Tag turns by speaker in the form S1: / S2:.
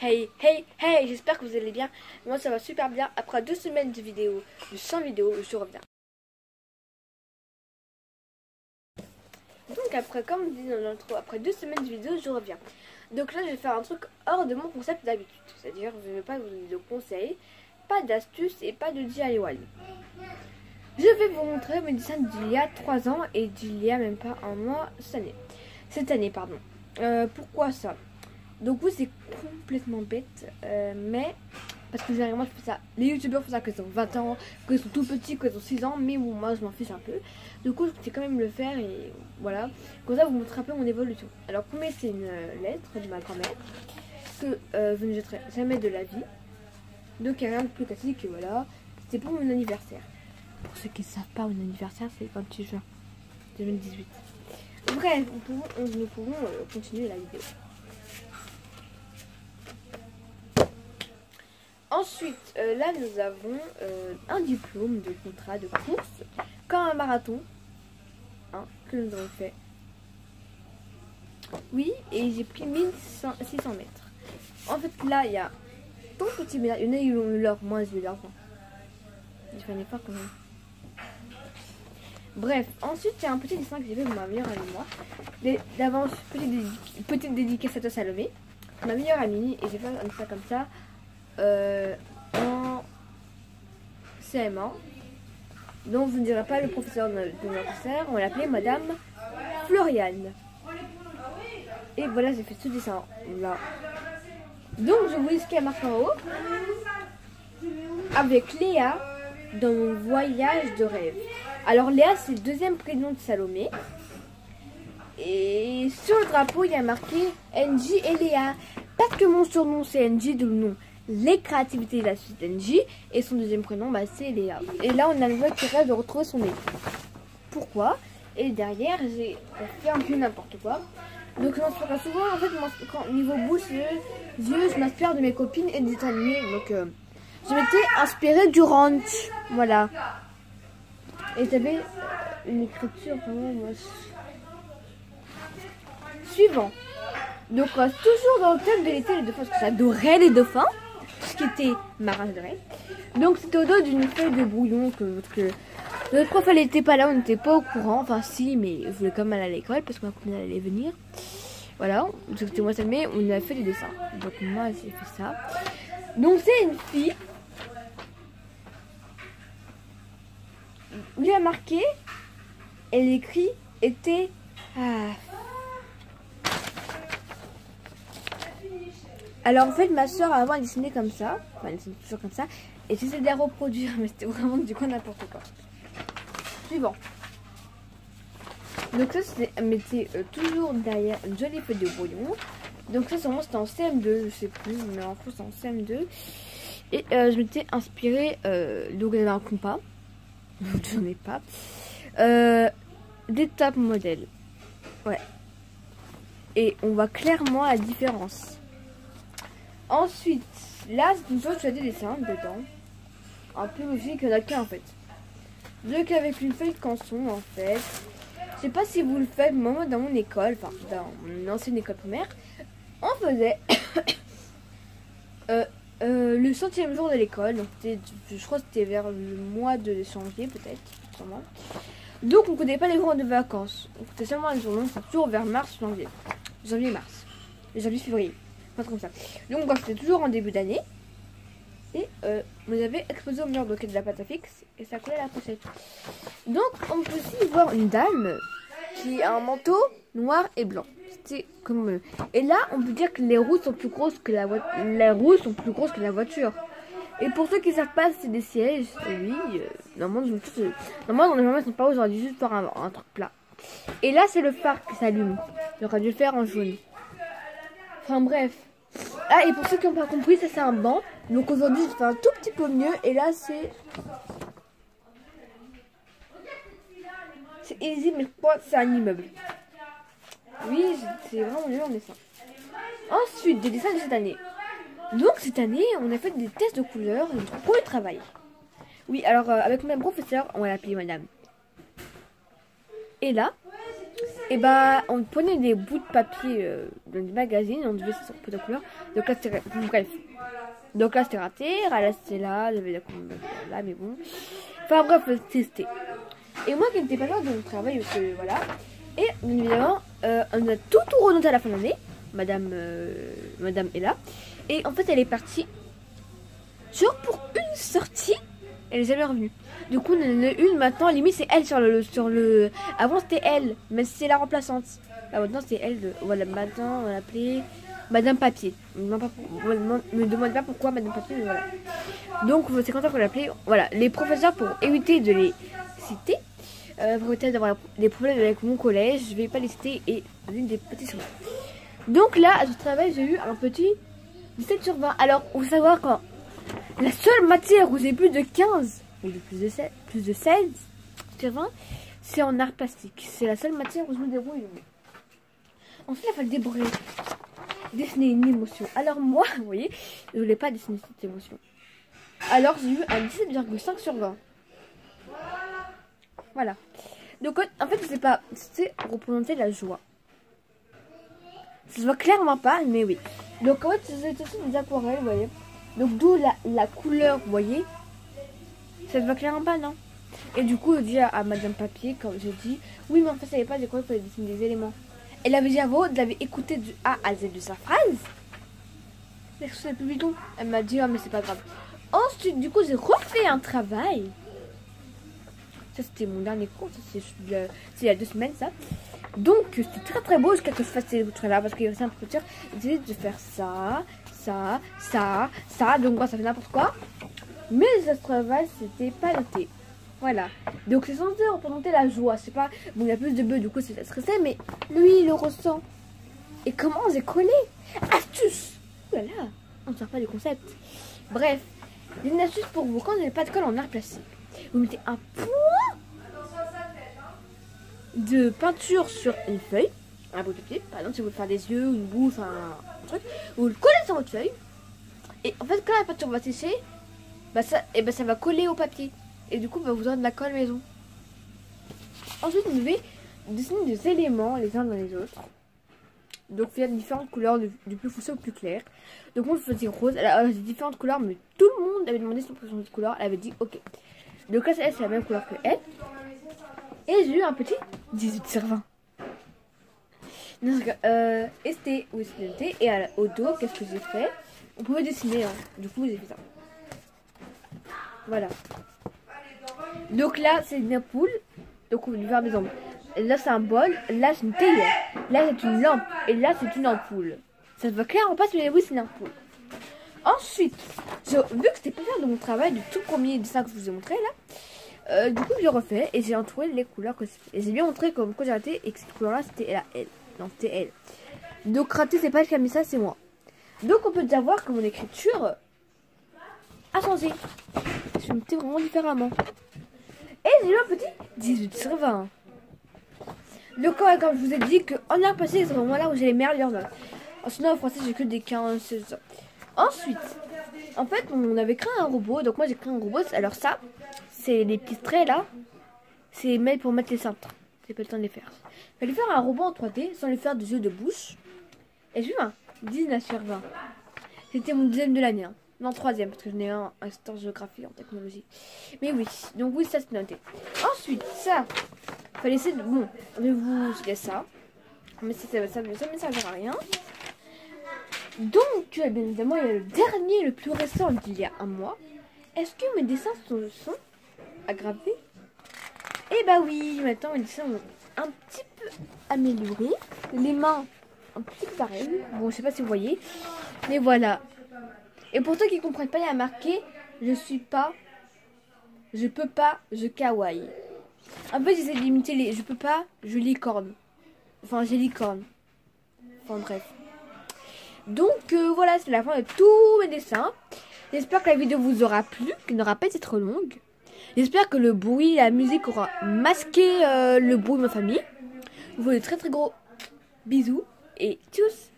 S1: Hey, hey, hey, j'espère que vous allez bien. Moi ça va super bien. Après 2 semaines de vidéos, de 100 vidéos, je reviens. Donc après, comme je dis dans l'intro, après 2 semaines de vidéos, je reviens. Donc là je vais faire un truc hors de mon concept d'habitude. C'est-à-dire je ne vais pas vous donner de conseils, pas d'astuces et pas de DIY. Je vais vous montrer mes dessins d'il y a 3 ans et d'il y a même pas un mois cette année, pardon. Pourquoi ça? Donc oui, c'est complètement bête, mais parce que généralement je fais ça, les youtubeurs font ça quand ils ont 20 ans, quand ils sont tout petits, quand ils ont 6 ans, mais bon, moi je m'en fiche un peu. Du coup je vais quand même le faire et voilà, comme ça vous montrez un peu mon évolution. Alors premier, c'est une lettre de ma grand-mère que je ne jetterai jamais de la vie. Donc il y a rien de plus classique et voilà, c'était pour mon anniversaire. Pour ceux qui ne savent pas, mon anniversaire c'est le 28 juin 2018. Bref, nous pouvons continuer la vidéo. Ensuite, là nous avons un diplôme de contrat de course, comme un marathon, hein, que nous avons fait. Oui, et j'ai pris 1600 mètres. En fait, là, il y a ton petit médaille. Il y en a eu l'or, moi j'ai eu l'argent. J'ai fait un effort quand même. Bref, ensuite, il y a un petit dessin que j'ai fait pour ma meilleure amie et moi. D'avance, petite dédicace à toi, Salomé, ma meilleure amie, et j'ai fait un dessin comme ça. En CM1, donc je ne dirais pas le professeur de notre professeur, on l'appelait Madame Floriane. Et voilà, j'ai fait ce dessin là. Donc je vous lis ce qu'il y a marqué en haut. Avec Léa dans mon voyage de rêve. Alors Léa, c'est le deuxième prénom de Salomé. Et sur le drapeau, il y a marqué NJ et Léa. Parce que mon surnom c'est NJ, de nom les créativités de la suite NJ, et son deuxième prénom c'est Léa. Et là on a le voix qui rêve de retrouver son équipe. Pourquoi? Et derrière j'ai fait un peu n'importe quoi. Donc je m'inspire souvent, en fait niveau bouche, yeux, je m'inspire de mes copines et des dessins animés. Donc je m'étais inspirée du ranch. Voilà. Et j'avais une écriture vraiment moche. Suivant. Donc toujours dans le thème de l'été, les dauphins, parce que j'adorais les dauphins, ce qui était ma race de rêve. Donc c'était au dos d'une feuille de brouillon que notre prof elle était pas là, on n'était pas au courant, enfin si, mais je voulais quand même aller à l'école parce que ma copine allait venir. Voilà, c'était moi mais on a fait des dessins. Donc moi j'ai fait ça. Donc c'est une fille. Lui a marqué, elle écrit était Alors en fait ma soeur avant elle dessinait comme ça, enfin elle dessinait toujours comme ça, et j'essayais de la reproduire, mais c'était vraiment du coup n'importe quoi. Suivant. Donc ça c'était, mettait toujours derrière une jolie feuille de brouillon. Donc ça sûrement c'était en CM2, je sais plus, mais en fait c'était en CM2. Et je m'étais inspirée, donc j'avais un compas, je n'en ai pas, des top modèles. Ouais. Et on voit clairement la différence. Ensuite, là, c'est une chose, tu as des dessins dedans. Un peu logique, il y en a qu'un en fait. Donc avec une feuille de canson en fait. Je sais pas si vous le faites, moi dans mon école, enfin dans mon ancienne école primaire, on faisait le 100e jour de l'école. Donc je crois que c'était vers le mois de janvier peut-être, sûrement. Donc on connaît pas les grandes vacances. C'était seulement un jour long, c'est toujours vers mars, janvier. Janvier-mars. Janvier-février. Pas comme ça. Donc c'était toujours en début d'année. Et vous avez exposé au mur de la pâte à fixe et ça collait à la pochette. Donc on peut aussi voir une dame qui a un manteau noir et blanc. C'était comme et là on peut dire que les roues sont plus grosses que la voiture. Les roues sont plus grosses que la voiture. Et pour ceux qui ne savent pas, c'est des sièges. Oui, normalement ils sont pas aujourd'hui juste pour un truc plat. Et là c'est le phare qui s'allume. J'aurais dû le faire en jaune. Enfin bref. Ah, et pour ceux qui n'ont pas compris, ça c'est un banc. Donc aujourd'hui, je fais un tout petit peu mieux. Et là, c'est easy, mais c'est un immeuble. Oui, c'est vraiment mieux en dessin. Ensuite, des dessins de cette année. Donc cette année, on a fait des tests de couleurs pour le travail. Oui, alors avec mon professeur, on va l'appeler Madame. Et là, Et bah, on prenait des bouts de papier dans des magazines, on devait sortir de couleur. Donc là, c'était bref. Donc là, c'était raté. Là, c'était là, j'avais la couleur là, mais bon. Enfin bref, c'était. Et moi qui n'étais pas là de mon travail, parce que voilà. Et bien évidemment, on a tout renoté à la fin de l'année. Madame est là. Et en fait, elle est partie. Genre pour une sortie, elle est jamais revenue. Du coup, on en a une maintenant. Limite, c'est elle sur le. Avant, c'était elle, mais c'est la remplaçante. Là, maintenant, c'est elle. Voilà, maintenant, on l'appelait Madame Papier. Me demande pas pourquoi Madame Papier, mais voilà. Donc, c'est comme ça qu'on l'appelait. Voilà, les professeurs, pour éviter de les citer, pour éviter d'avoir des problèmes avec mon collège, je vais pas les citer et l'une des petits souvenirs. Donc là, à ce travail, j'ai eu un petit 17 sur 20. Alors, il faut savoir quand la seule matière où j'ai plus de 15 ou de plus de 16 sur 20, c'est en art plastique. C'est la seule matière où je me débrouille le mieux. Ensuite, il fallait dessiner une émotion. Alors moi, vous voyez, je voulais pas dessiner cette émotion. Alors j'ai eu un 17,5 sur 20. Voilà. Donc en fait, c'est représenter la joie. Ça se voit clairement pas, mais oui. Donc en fait, c'est aussi des aquarelles, vous voyez. Donc d'où la couleur, vous voyez. Ça se voit clairement pas, non? Et du coup, je dis à Madame Papier, quand j'ai dit, oui, mais en fait, ça n'avait pas des quoi, il fallait dessiner des éléments. Elle avait dit à vous, elle avait écouté du A à Z de sa phrase. C'est plus bidon. Elle m'a dit, ah, mais c'est pas grave. Ensuite, du coup, j'ai refait un travail. Ça, c'était mon dernier cours. C'est il y a 2 semaines, ça. Donc, c'était très très beau jusqu'à que je fasse ces trucs-là. Parce qu'il restait un peu de tir. J'ai essayé de faire ça. Donc, moi, ça fait n'importe quoi. Mais ce travail, c'était pas noté. Voilà. Donc, c'est censé représenter la joie. C'est pas. Bon, il y a plus de bœufs, du coup, c'est stressé. Mais lui, il le ressent. Et comment j'ai collé? Astuce! Voilà. On ne sort pas du concept. Bref. Une astuce pour vous. Quand vous n'avez pas de colle en art plastique, vous mettez un point de peinture sur une feuille. Un bout de papier. Par exemple, si vous voulez faire des yeux, une bouche, un truc. Vous le collez sur votre feuille. Et en fait, quand la peinture va sécher, ça va coller au papier. Et du coup, vous aurez de la colle maison. Ensuite, vous devez dessiner des éléments les uns dans les autres. Donc, il y a différentes couleurs, du plus foncé au plus clair. Donc, moi, je faisais rose. Elle a différentes couleurs, mais tout le monde avait demandé son préférence de couleur. Elle avait dit OK. Donc, là, c'est la même couleur que elle. Et j'ai eu un petit 18 sur 20. Donc, ST ou ST. Et au dos, qu'est-ce que j'ai fait? On pouvait dessiner, hein. Du coup, j'ai fait ça. Voilà. Donc là, c'est une ampoule. Donc on va lui faire des ombres. Là, c'est un bol. Là, c'est une théière. Là, c'est une lampe. Et là, c'est une ampoule. Ça se voit clairement pas, mais oui, c'est une ampoule. Ensuite, vu que c'était pas faire de mon travail, du tout premier dessin que je vous ai montré là, du coup, j'ai refait et j'ai entouré les couleurs que c'est fait. Et j'ai bien montré comme quoi j'ai raté et que cette couleur-là, c'était la L. Non, c'était elle. Donc, raté, c'est pas elle qui a mis ça, c'est moi. Donc, on peut déjà voir que mon écriture a changé. Je me mettais vraiment différemment. Et j'ai eu un petit 18 sur 20. Donc, comme je vous ai dit, qu'en art passé, c'est vraiment là où j'ai les meilleures notes. Sinon, en français, j'ai que des 15, 16. Ensuite, en fait, on avait créé un robot. Donc, moi, j'ai créé un robot. Alors, ça, c'est les petits traits là. C'est mail pour mettre les cintres. J'ai pas le temps de les faire. Il fallait faire un robot en 3D sans lui faire des yeux de bouche. Et j'ai eu un 19 sur 20. C'était mon deuxième de l'année. Hein. Non, troisième, parce que je n'ai un histoire géographie en technologie. Mais oui, donc oui, ça c'est noté. Ensuite, ça, il fallait essayer de... Bon, je vous laisse ça. Mais ça ne servira à rien. Donc, bien évidemment, il y a le dernier, le plus récent d'il y a un mois. Est-ce que mes dessins sont aggravés? Eh bah oui, maintenant mes dessins ont un petit peu amélioré. Les mains, un petit peu pareil. Bon, je sais pas si vous voyez. Mais voilà. Et pour ceux qui comprennent pas, il y a marqué je peux pas, je kawaii. En fait, j'essaie de limiter les je peux pas, je licorne. Enfin, j'ai licorne. Enfin, bref. Donc, voilà, c'est la fin de tous mes dessins. J'espère que la vidéo vous aura plu, qu'elle n'aura pas été trop longue. J'espère que le bruit, la musique aura masqué le bruit de ma famille. Je vous fais de très très gros bisous et tchuss!